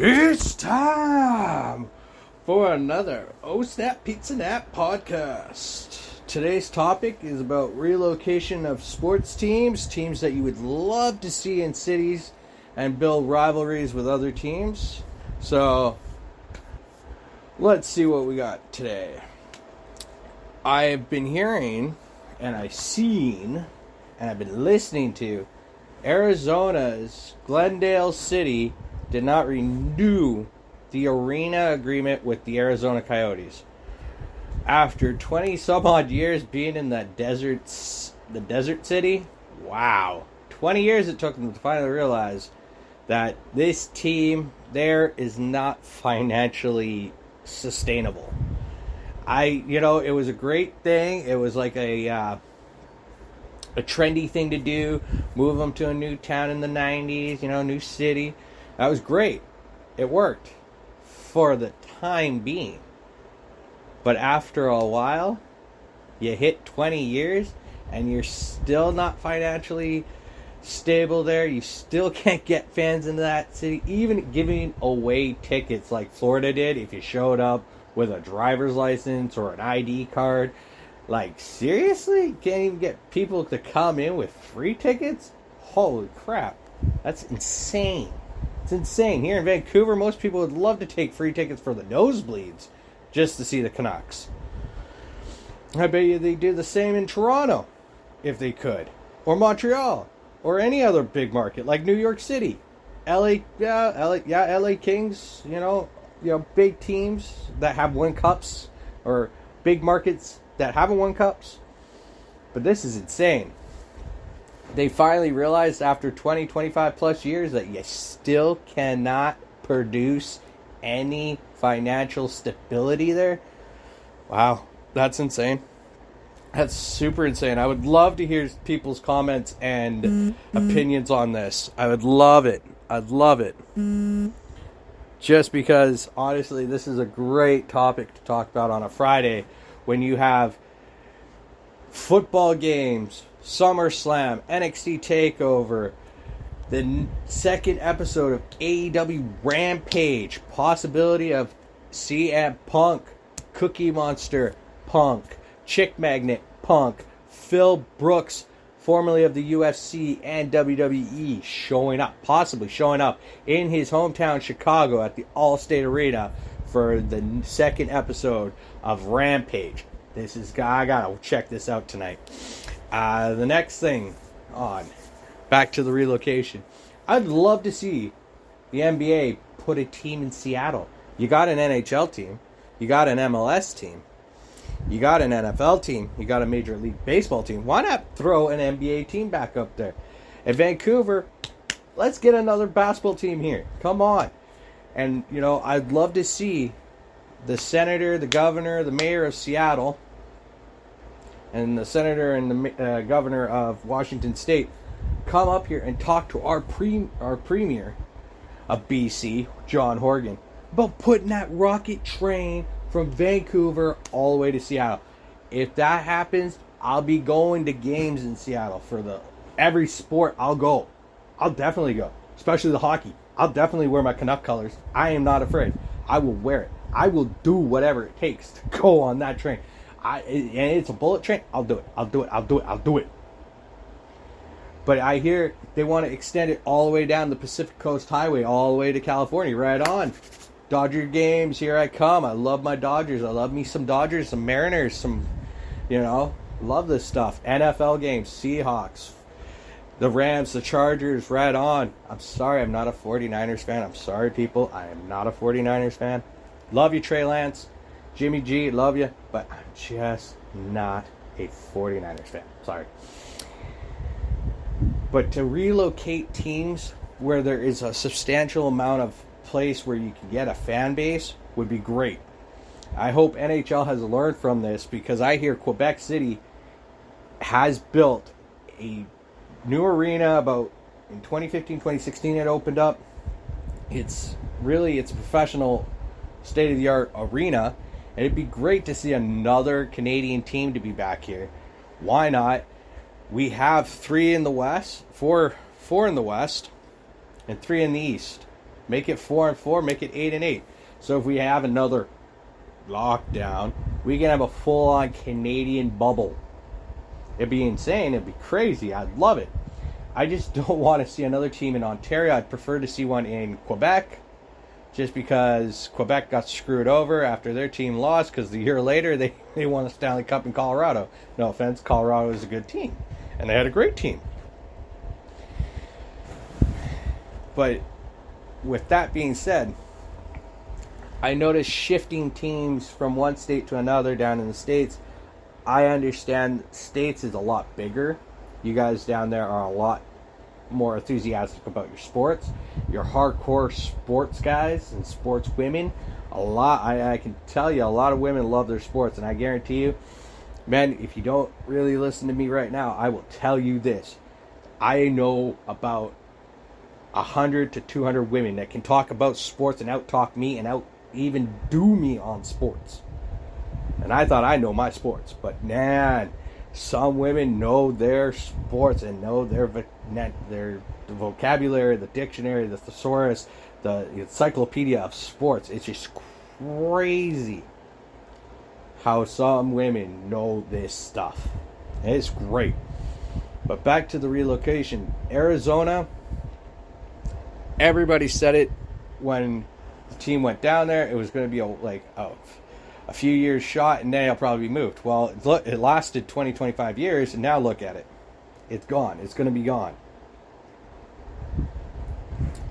It's time for another Oh Snap Pizza Nap podcast. Today's topic is about relocation of sports teams that you would love to see in cities and build rivalries with other teams. So, let's see what we got today. I've been hearing, and I've seen, and I've been listening to Arizona's Glendale City did not renew the arena agreement with the Arizona Coyotes. After 20 some odd years being in the desert city, wow. 20 years it took them to finally realize that this team there is not financially sustainable. It was a great thing. It was like a trendy thing to do. Move them to a new town in the 90s, new city. That was great. It worked for the time being. But after a while, you hit 20 years and you're still not financially stable there. You still can't get fans into that city. Even giving away tickets like Florida did, if you showed up with a driver's license or an ID card. Like, seriously? You can't even get people to come in with free tickets? Holy crap. That's insane. It's insane. Here in Vancouver, most people would love to take free tickets for the nosebleeds just to see the Canucks. I bet you they do the same in Toronto if they could. Or Montreal. Or any other big market like New York City. LA Kings, big teams that have won cups, or big markets that haven't won cups. But this is insane. They finally realized after 20, 25 plus years that you still cannot produce any financial stability there. Wow, that's insane. That's super insane. I would love to hear people's comments and opinions on this. I would love it. I'd love it. Just because, honestly, this is a great topic to talk about on a Friday when you have football games, SummerSlam, NXT TakeOver, the second episode of AEW Rampage, possibility of CM Punk, Cookie Monster Punk, Chick Magnet Punk, Phil Brooks, formerly of the UFC and WWE, possibly showing up in his hometown Chicago at the Allstate Arena for the second episode of Rampage. I gotta check this out tonight. The next thing back to the relocation. I'd love to see the NBA put a team in Seattle. You got an NHL team. You got an MLS team. You got an NFL team. You got a Major League Baseball team. Why not throw an NBA team back up there? In Vancouver, let's get another basketball team here. Come on. And, I'd love to see the senator, the governor, the mayor of Seattle, and the senator and the governor of Washington State come up here and talk to our premier of BC, John Horgan, about putting that rocket train from Vancouver all the way to Seattle. If that happens, I'll be going to games in Seattle for every sport. I'll go. I'll definitely go, especially the hockey. I'll definitely wear my Canuck colors. I am not afraid. I will wear it. I will do whatever it takes to go on that train. And it's a bullet train. I'll do it. But I hear they want to extend it all the way down the Pacific Coast Highway, all the way to California. Right on. Dodger games, here I come. I love my Dodgers. I love me some Dodgers, some Mariners, love this stuff. NFL games, Seahawks, the Rams, the Chargers, right on. I'm sorry, I'm not a 49ers fan. I'm sorry, people. I am not a 49ers fan. Love you, Trey Lance. Jimmy G, love you. But I'm just not a 49ers fan. Sorry. But to relocate teams where there is a substantial amount of place where you can get a fan base would be great. I hope NHL has learned from this, because I hear Quebec City has built a new arena about in 2015, 2016 it opened up. It's a professional state-of-the-art arena, and it'd be great to see another Canadian team to be back here. Why not? We have four in the West, and 3 in the East. Make it 4-4. Make it 8-8. So if we have another lockdown, we can have a full-on Canadian bubble. It'd be insane. It'd be crazy. I'd love it. I just don't want to see another team in Ontario. I'd prefer to see one in Quebec, just because Quebec got screwed over after their team lost, because the year later they won the Stanley Cup in Colorado. No offense, Colorado is a good team, and they had a great team. But with that being said, I noticed shifting teams from one state to another down in the States. I understand States is a lot bigger. You guys down there are a lot more enthusiastic about your sports. You're hardcore sports guys and sports women. I can tell you, a lot of women love their sports, and I guarantee you, man, if you don't really listen to me right now, I will tell you this. I know about 100 to 200 women that can talk about sports and out-talk me and out-even do me on sports. And I thought I know my sports, but man, some women know their sports and know their the vocabulary, the dictionary, the thesaurus, the encyclopedia of sports. It's just crazy how some women know this stuff. And it's great. But back to the relocation. Arizona, everybody said it when the team went down there. It was going to be a few years shot, and then it'll probably be moved. Well, it lasted 20, 25 years, and now look at it. It's gone. It's going to be gone.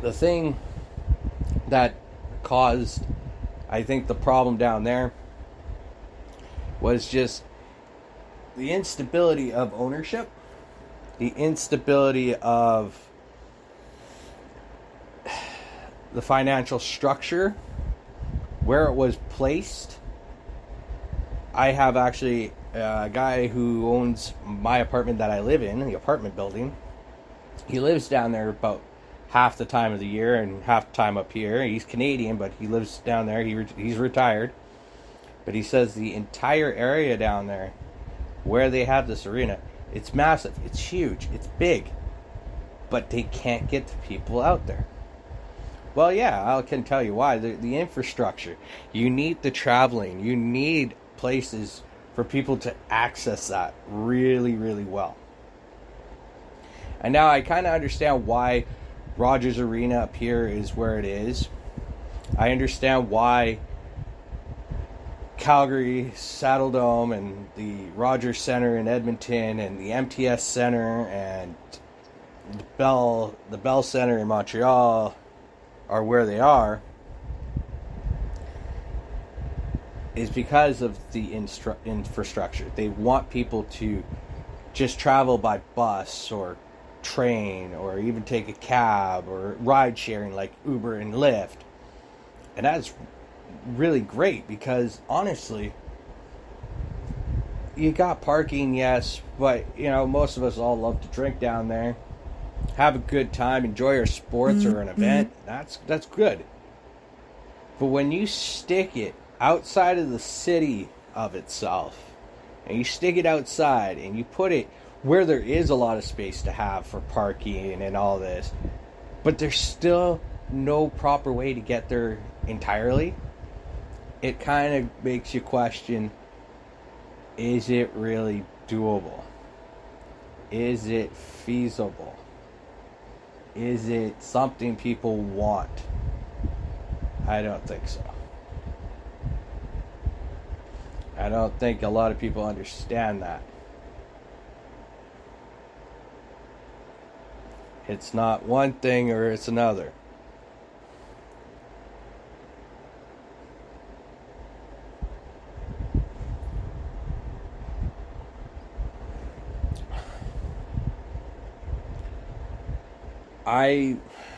The thing that caused, I think, the problem down there was just the instability of ownership, the instability of the financial structure, where it was placed. I have actually a guy who owns my apartment that I live in, the apartment building. He lives down there about half the time of the year and half the time up here. He's Canadian, but he lives down there. He's retired. But he says the entire area down there where they have this arena, it's massive, it's huge, it's big, but they can't get the people out there. Well, yeah, I can tell you why. The infrastructure. You need the traveling. You need places for people to access that really, really well. And now I kind of understand why Rogers Arena up here is where it is. I understand why Calgary Saddledome and the Rogers Center in Edmonton and the MTS Center and the Bell Center in Montreal are where they are, is because of the infrastructure. They want people to just travel by bus or train or even take a cab or ride sharing like Uber and Lyft. And that's really great because honestly, you got parking, yes, but most of us all love to drink down there, have a good time, enjoy our sports or an event. That's good. But when you stick it outside of the city of itself, and you stick it outside and you put it where there is a lot of space to have for parking and all this, but there's still no proper way to get there entirely, it kind of makes you question, is it really doable? Is it feasible? Is it something people want? I don't think so. I don't think a lot of people understand that. It's not one thing or it's another.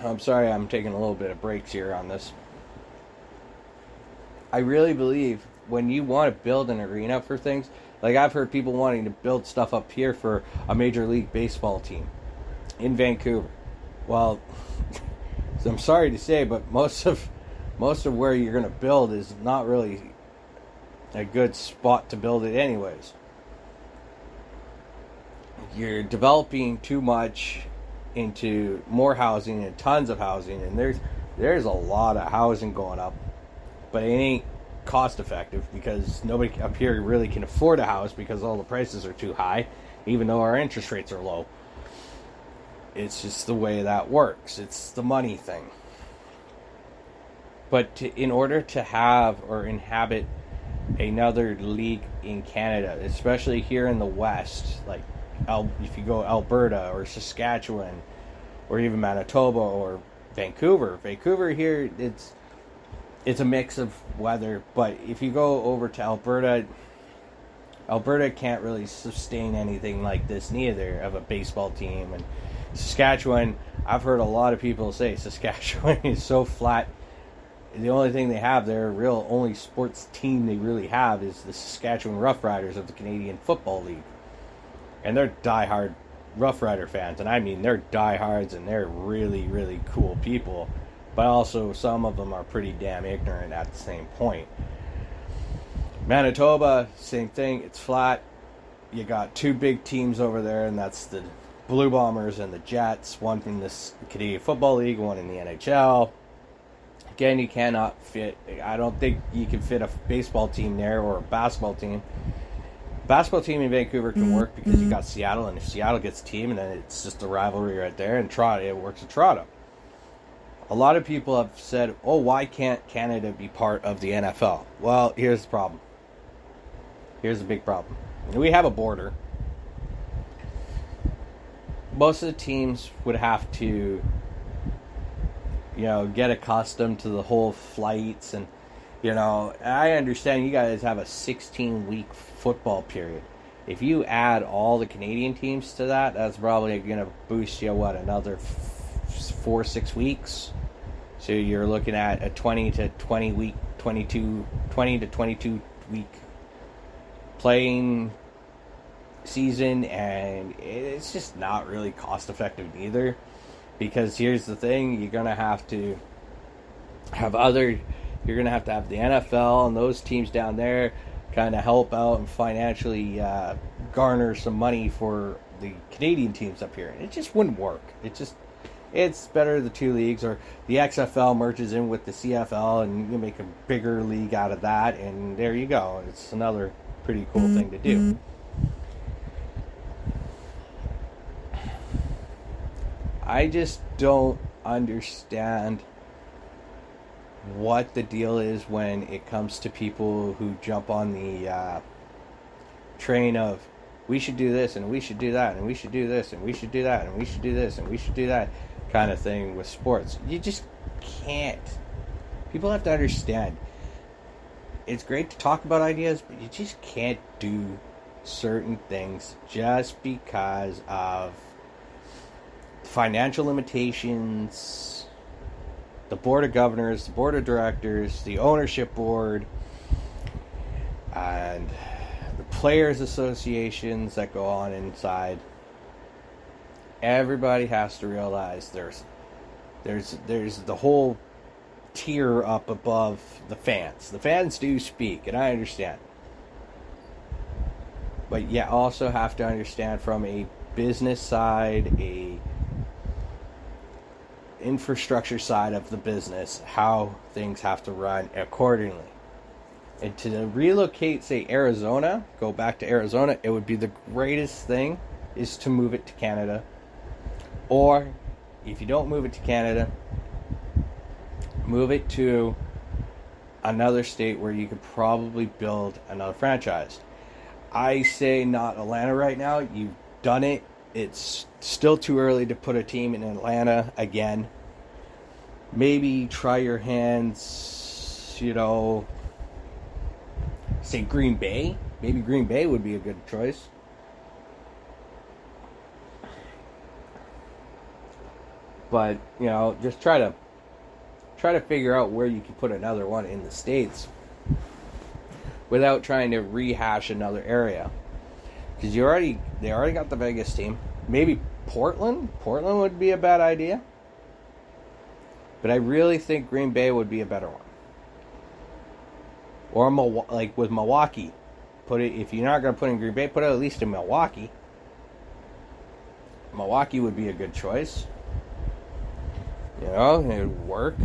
I'm sorry I'm taking a little bit of breaks here on this. I really believe when you want to build an arena for things, like I've heard people wanting to build stuff up here for a Major League Baseball team in Vancouver. Well, I'm sorry to say, but most of where you're going to build is not really a good spot to build it anyways. You're developing too much into more housing and tons of housing, and there's there's a lot of housing going up, but it ain't cost effective because nobody up here really can afford a house because all the prices are too high, even though our interest rates are low. It's just the way that works. It's the money thing. But in order to have or inhabit another league in Canada, especially here in the West, like if you go Alberta or Saskatchewan or even Manitoba or Vancouver here, it's a mix of weather. But if you go over to Alberta can't really sustain anything like this neither of a baseball team. And Saskatchewan, I've heard a lot of people say Saskatchewan is so flat. The only thing they have, their real only sports team they really have, is the Saskatchewan Roughriders of the Canadian Football League. And they're diehard Rough Rider fans. And I mean, they're diehards and they're really, really cool people. But also, some of them are pretty damn ignorant at the same point. Manitoba, same thing. It's flat. You got two big teams over there, and that's the Blue Bombers and the Jets. One in the Canadian Football League, one in the NHL. Again, you cannot fit. I don't think you can fit a baseball team there or a basketball team. Basketball team in Vancouver can work because you got Seattle, and if Seattle gets a team, and then it's just a rivalry right there. And Toronto, it works in Toronto. A lot of people have said, "Oh, why can't Canada be part of the NFL?" Well, here's the problem. Here's the big problem. We have a border. Most of the teams would have to, get accustomed to the whole flights. And, I understand you guys have a 16-week football period. If you add all the Canadian teams to that, that's probably going to boost you, another 4-6 weeks. So you're looking at a 20 to 22 week playing season, and it's just not really cost effective either. Because here's the thing, you're going to have to have the NFL and those teams down there kind of help out and financially garner some money for the Canadian teams up here. It just wouldn't work. It's better the two leagues, or the XFL merges in with the CFL and you make a bigger league out of that, and there you go. It's another pretty cool thing to do. I just don't understand what the deal is when it comes to people who jump on the train of we should do this and we should do that and we should do this and we should do that and we should do this and we should do that kind of thing with sports. You just can't. People have to understand. It's great to talk about ideas, but you just can't do certain things just because of financial limitations, the board of governors, the board of directors, the ownership board, and the players associations that go on inside. Everybody has to realize there's the whole tier up above the fans. The fans do speak, and I understand. But you also have to understand from a business side, a infrastructure side of the business, how things have to run accordingly. And to relocate, say, Arizona, go back to Arizona, it would be the greatest thing is to move it to Canada. Or, if you don't move it to Canada, move it to another state where you could probably build another franchise. I say not Atlanta right now. You've done it. It's still too early to put a team in Atlanta again. Maybe try your hands, say Green Bay. Maybe Green Bay would be a good choice. But, just try to figure out where you can put another one in the States without trying to rehash another area. Because they already got the Vegas team. Maybe Portland? Portland would be a bad idea. But I really think Green Bay would be a better one. Or like with Milwaukee. If you're not going to put in Green Bay, put it at least in Milwaukee. Milwaukee would be a good choice. It would work.